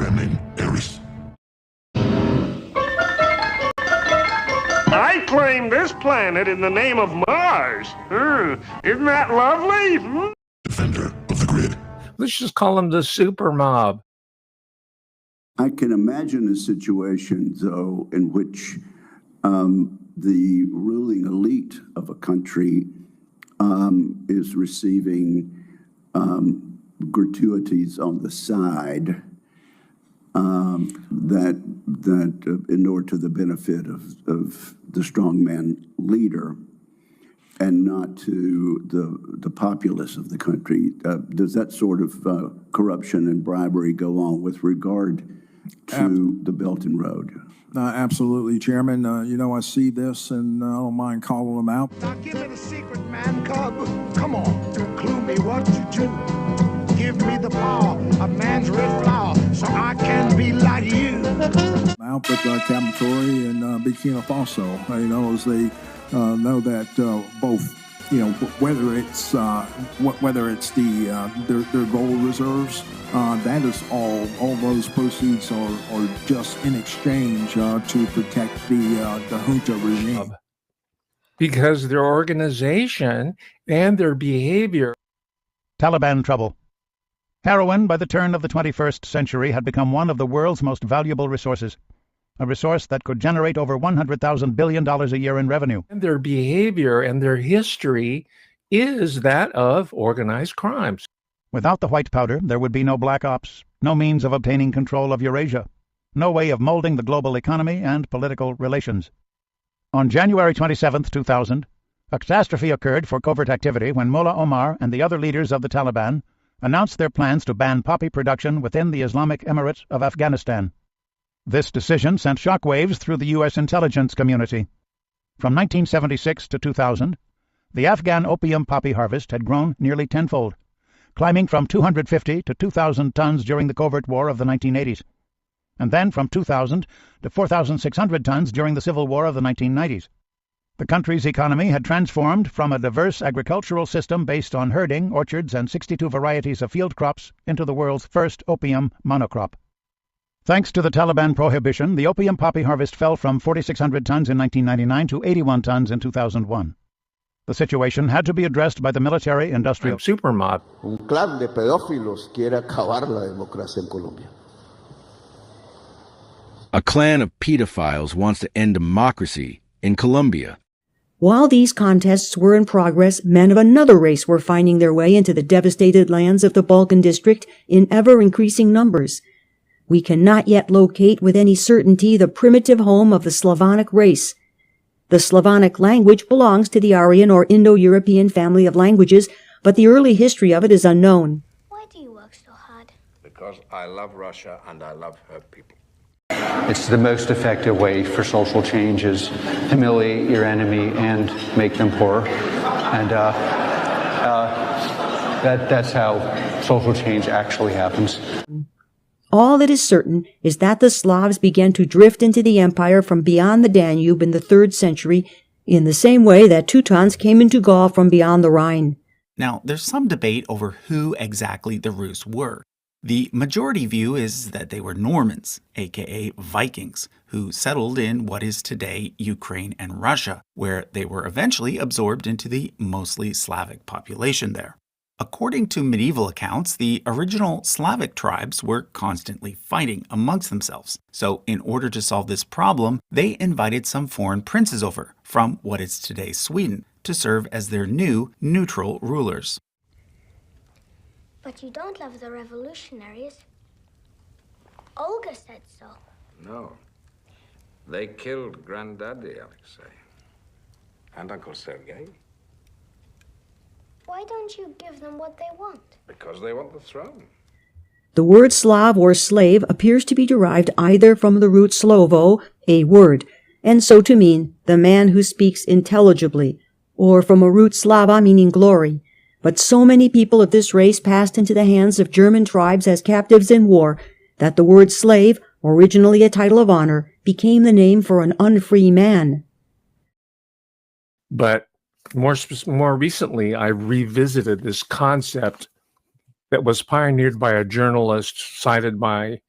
program name Ares. I claim this planet in the name of Mars. Isn't that lovely? Defender of the grid. Let's just call them the super mob. I can imagine a situation, though, in which the ruling elite of a country is receiving gratuities on the side that inure to the benefit of the strongman leader and not to the populace of the country. Does that sort of corruption and bribery go on with regard to the Belt and Road? Absolutely, Chairman. I see this, and I don't mind calling them out. Now give me the secret, man cub. Come on, clue me what to do. Give me the power of man's red flower, so I can be like you. Out with Capitory and Burkina Faso, as they know that both, whether it's their gold reserves, that is all those proceeds are just in exchange to protect the junta regime. Because their organization and their behavior. Taliban trouble. Heroin, by the turn of the 21st century, had become one of the world's most valuable resources, a resource that could generate over $100,000 billion a year in revenue. And their behavior and their history is that of organized crimes. Without the white powder, there would be no black ops, no means of obtaining control of Eurasia, no way of molding the global economy and political relations. On January 27, 2000, a catastrophe occurred for covert activity when Mullah Omar and the other leaders of the Taliban announced their plans to ban poppy production within the Islamic Emirate of Afghanistan. This decision sent shockwaves through the U.S. intelligence community. From 1976 to 2000, the Afghan opium poppy harvest had grown nearly tenfold, climbing from 250 to 2,000 tons during the covert war of the 1980s, and then from 2,000 to 4,600 tons during the civil war of the 1990s. The country's economy had transformed from a diverse agricultural system based on herding, orchards, and 62 varieties of field crops into the world's first opium monocrop. Thanks to the Taliban prohibition, the opium poppy harvest fell from 4,600 tons in 1999 to 81 tons in 2001. The situation had to be addressed by the military-industrial supermob. Un clan de pedófilos quiere acabar la democracia en Colombia. A clan of pedophiles wants to end democracy in Colombia. While these contests were in progress, men of another race were finding their way into the devastated lands of the Balkan district in ever-increasing numbers. We cannot yet locate with any certainty the primitive home of the Slavonic race. The Slavonic language belongs to the Aryan or Indo-European family of languages, but the early history of it is unknown. Why do you work so hard? Because I love Russia and I love her people. It's the most effective way for social change is humiliate your enemy and make them poor. And that's how social change actually happens. All that is certain is that the Slavs began to drift into the empire from beyond the Danube in the 3rd century, in the same way that Teutons came into Gaul from beyond the Rhine. Now, there's some debate over who exactly the Rus were. The majority view is that they were Normans, aka Vikings, who settled in what is today Ukraine and Russia, where they were eventually absorbed into the mostly Slavic population there. According to medieval accounts, the original Slavic tribes were constantly fighting amongst themselves. So in order to solve this problem, they invited some foreign princes over from what is today Sweden to serve as their new neutral rulers. But you don't love the revolutionaries. Olga said so. No. They killed Granddaddy Alexei and Uncle Sergei. Why don't you give them what they want? Because they want the throne. The word Slav or slave appears to be derived either from the root slovo, a word, and so to mean the man who speaks intelligibly, or from a root slava meaning glory. But so many people of this race passed into the hands of German tribes as captives in war that the word slave, originally a title of honor, became the name for an unfree man. But more recently, I revisited this concept that was pioneered by a journalist cited by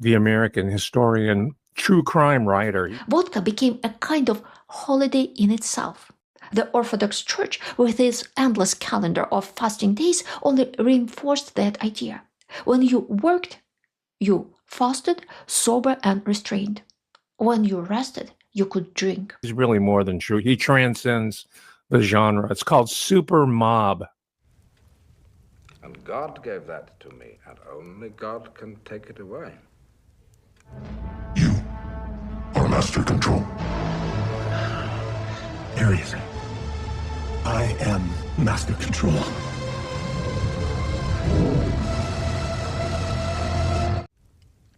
the American historian, true crime writer. Vodka became a kind of holiday in itself. The Orthodox Church, with its endless calendar of fasting days, only reinforced that idea. When you worked, you fasted, sober and restrained. When you rested, you could drink. He's really more than true. He transcends the genre. It's called super mob. And God gave that to me, and only God can take it away. You are master control. Aries, I am master control.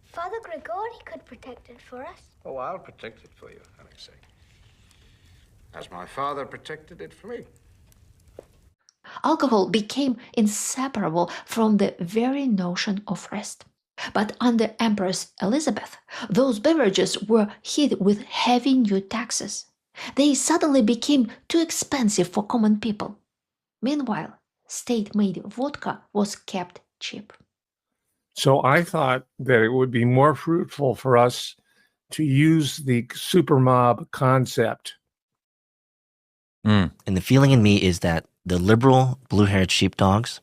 Father Grigori could protect it for us. Oh, I'll protect it for you, Alexei. As my father protected it for me. Alcohol became inseparable from the very notion of rest. But under Empress Elizabeth, those beverages were hit with heavy new taxes. They suddenly became too expensive for common people. Meanwhile, state-made vodka was kept cheap. So I thought that it would be more fruitful for us to use the super mob concept. And the feeling in me is that the liberal blue-haired sheepdogs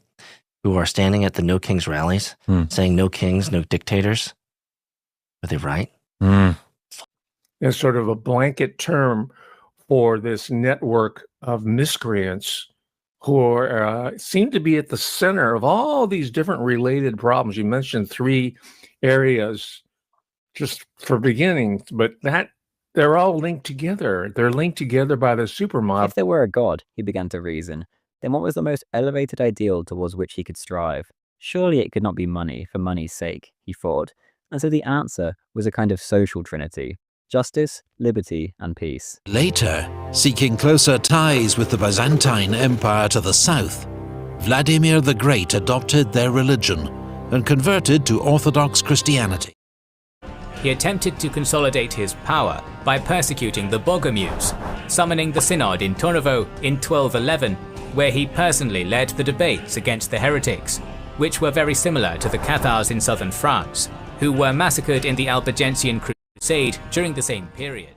who are standing at the No Kings rallies saying no kings, no dictators, are they right? It's sort of a blanket term for this network of miscreants who are, seem to be at the center of all these different related problems. You mentioned 3 areas just for beginnings, but that they're all linked together. They're linked together by the super mob. If there were a god, he began to reason, then what was the most elevated ideal towards which he could strive? Surely it could not be money for money's sake, he thought, and so the answer was a kind of social trinity: justice, liberty, and peace. Later, seeking closer ties with the Byzantine Empire to the south, Vladimir the Great adopted their religion and converted to Orthodox Christianity. He attempted to consolidate his power by persecuting the Bogomirs, summoning the synod in Turnovo in 1211, where he personally led the debates against the heretics, which were very similar to the Cathars in southern France, who were massacred in the Albigensian Crusade during the same period.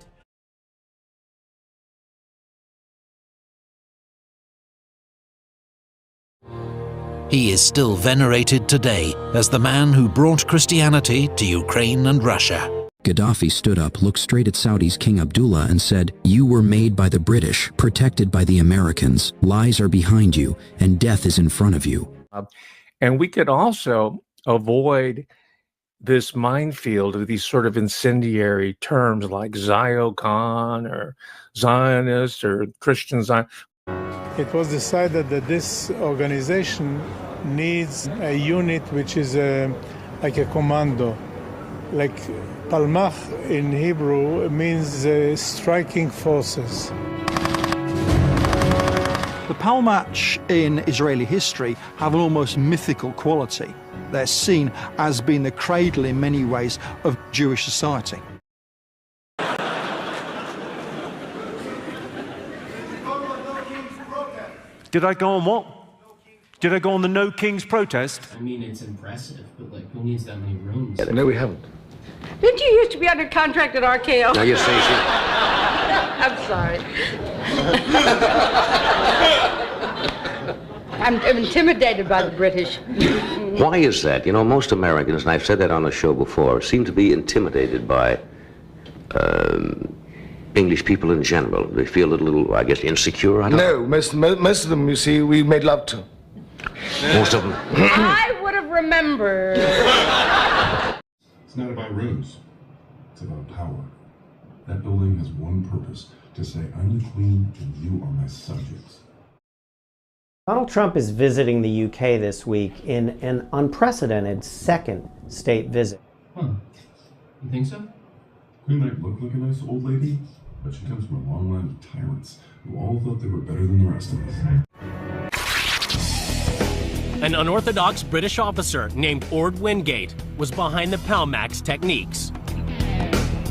He is still venerated today as the man who brought Christianity to Ukraine and Russia. Gaddafi stood up, looked straight at Saudi's King Abdullah and said, "You were made by the British, protected by the Americans. Lies are behind you, and death is in front of you." And we could also avoid this minefield of these sort of incendiary terms like Zion or Zionist or Christian Zion. It was decided that this organization needs a unit which is like a commando. Like Palmach in Hebrew means striking forces. The Palmach in Israeli history have an almost mythical quality. They're seen as being the cradle in many ways of Jewish society. Did I go on what? Did I go on the No Kings protest? I mean, it's impressive, but like, who needs that many rooms? No, we haven't. Didn't you used to be under contract at RKO? Now you say she... I'm sorry. I'm intimidated by the British. Why is that? You know, most Americans, and I've said that on the show before, seem to be intimidated by English people in general. They feel a little, I guess, insecure. No, most of them, you see, we made love to. Most of them. I would have remembered. It's not about rooms. It's about power. That building has one purpose: to say, I'm the queen and you are my subjects. Donald Trump is visiting the UK this week in an unprecedented second state visit. Huh. You think so? Queen might look like a nice old lady, but she comes from a long line of tyrants who all thought they were better than the rest of us. An unorthodox British officer named Ord Wingate was behind the Palmach's techniques.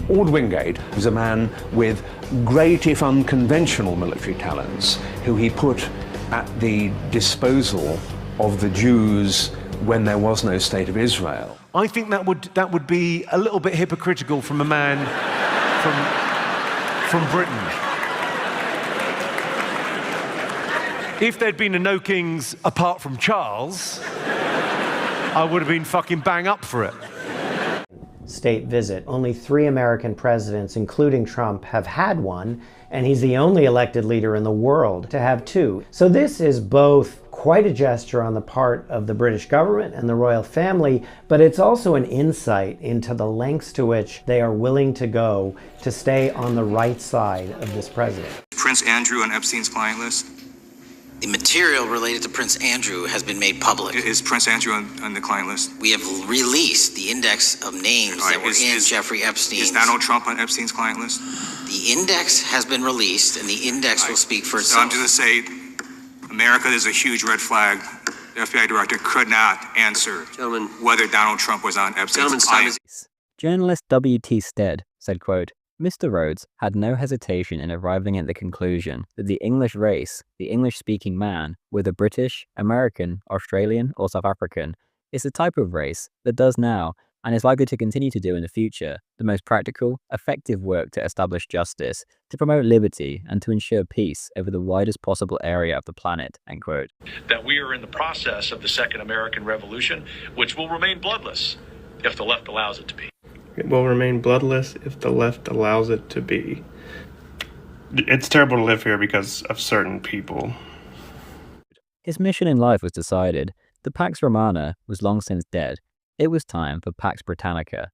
Ord Wingate was a man with great, if unconventional, military talents, who he put at the disposal of the Jews when there was no state of Israel. I think that would be a little bit hypocritical from a man from Britain. If there'd been no kings apart from Charles, I would have been fucking bang up for it. State visit. Only 3 American presidents, including Trump, have had one, and he's the only elected leader in the world to have 2. So this is both quite a gesture on the part of the British government and the royal family, but it's also an insight into the lengths to which they are willing to go to stay on the right side of this president. Prince Andrew on Epstein's client list? The material related to Prince Andrew has been made public. Is Prince Andrew on the client list? We have released the index of names that were in Jeffrey Epstein's. Is Donald Trump on Epstein's client list? The index has been released, and the index will speak for itself. So I'm just going to say, America, there's a huge red flag. The FBI director could not answer whether Donald Trump was on Epstein's client. Journalist W.T. Stead said, quote, Mr. Rhodes had no hesitation in arriving at the conclusion that the English race, the English-speaking man, whether British, American, Australian, or South African, is the type of race that does now, and is likely to continue to do in the future, the most practical, effective work to establish justice, to promote liberty, and to ensure peace over the widest possible area of the planet, end quote. That we are in the process of the Second American Revolution, which will remain bloodless, if the left allows it to be. It will remain bloodless if the left allows it to be. It's terrible to live here because of certain people. His mission in life was decided. The Pax Romana was long since dead. It was time for Pax Britannica,